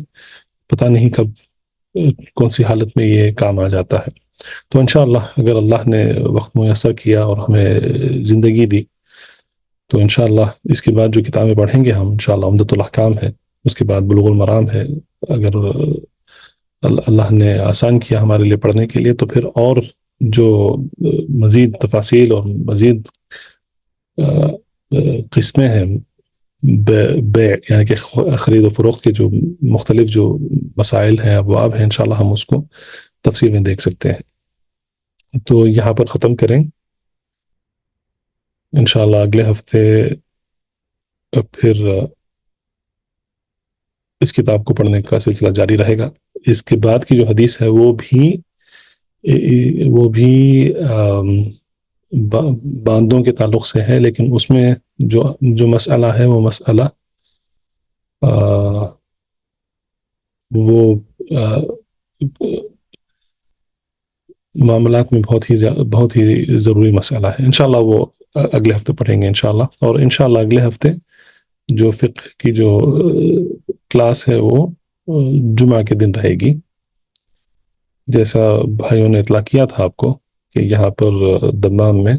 پتہ نہیں کب کون سی حالت میں یہ کام آ جاتا ہے. تو انشاءاللہ اگر اللہ نے وقت میسر کیا اور ہمیں زندگی دی تو انشاءاللہ اس کے بعد جو کتابیں پڑھیں گے ہم, انشاءاللہ عمدۃ الاحکام ہے, اس کے بعد بلوغ المرام ہے. اگر اللہ نے آسان کیا ہمارے لیے پڑھنے کے لیے تو پھر اور جو مزید تفاصیل اور مزید قسمیں ہیں بیع یعنی کہ خرید و فروخت کے جو مختلف جو مسائل ہیں, ابواب ہیں, انشاءاللہ ہم اس کو تفصیل میں دیکھ سکتے ہیں. تو یہاں پر ختم کریں. انشاءاللہ اگلے ہفتے پھر اس کتاب کو پڑھنے کا سلسلہ جاری رہے گا. اس کے بعد کی جو حدیث ہے وہ بھی باندوں کے تعلق سے ہے, لیکن اس میں جو مسئلہ ہے وہ مسئلہ وہ معاملات میں بہت ہی ضروری مسئلہ ہے. انشاءاللہ وہ اگلے ہفتے پڑھیں گے انشاءاللہ. اور انشاءاللہ اگلے ہفتے جو فقہ کی جو کلاس ہے وہ جمعہ کے دن رہے گی, جیسا بھائیوں نے اطلاع کیا تھا آپ کو کہ یہاں پر دمام میں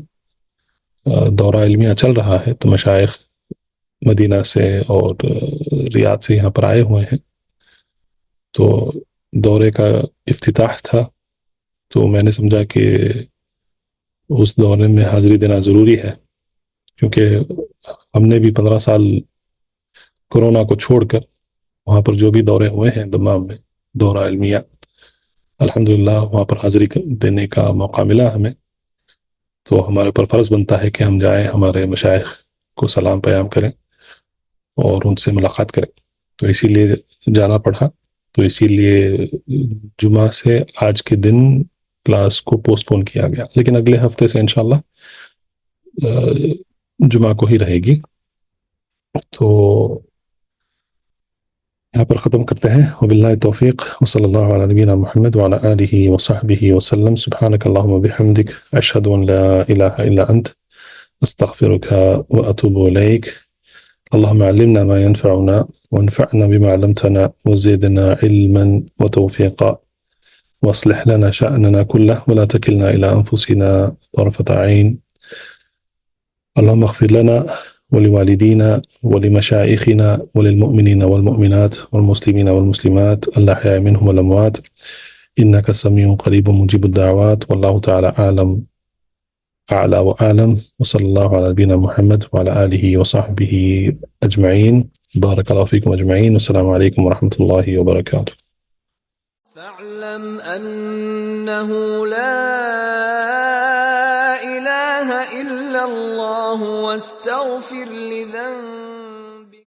دورہ علمیہ چل رہا ہے، تو مشائخ مدینہ سے اور ریاض سے یہاں پر آئے ہوئے ہیں، تو دورے کا افتتاح تھا، تو میں نے سمجھا کہ اس دورے میں حاضری دینا ضروری ہے، کیونکہ ہم نے بھی 15 سال کورونا کو چھوڑ کر وہاں پر جو بھی دورے ہوئے ہیں دمام میں دورہ علمیہ، الحمدللہ وہاں پر حاضری دینے کا موقع ملا ہمیں، تو ہمارے پر فرض بنتا ہے کہ ہم جائیں، ہمارے مشائخ کو سلام پیام کریں اور ان سے ملاقات کریں، تو اسی لیے جانا پڑا۔ تو اسی لیے جمعہ سے آج کے دن کلاس کو پوسٹ پون کیا گیا، لیکن اگلے ہفتے سے انشاءاللہ جمعہ کو ہی رہے گی۔ تو یہاں پر ختم کرتے ہیں، وباللہ توفیق، وصلی اللہ علی نبینا محمد وعلی آلہ وصحبہ وسلم، سبحانک اللہم وبحمدک، اشہد ان لا الہ الا انت، استغفرک واتوب الیک۔ اللهم علمنا ما ينفعنا وانفعنا بما علمتنا وزدنا علما وتوفيقا واصلح لنا شأننا كله ولا تكلنا إلى أنفسنا طرفة عين. اللهم اغفر لنا ولوالدينا ولمشايخنا وللمؤمنين والمؤمنات والمسلمين والمسلمات الأحياء منهم والأموات إنك سميع قريب مجيب الدعوات، والله تعالى أعلم أعلى وأعلم، وصلى الله على نبينا محمد وعلى آله وصحبه أجمعين. بارك الله فيكم أجمعين، والسلام عليكم ورحمة الله وبركاته. فاعلم أنه لا إله إلا الله واستغفر لذنبك.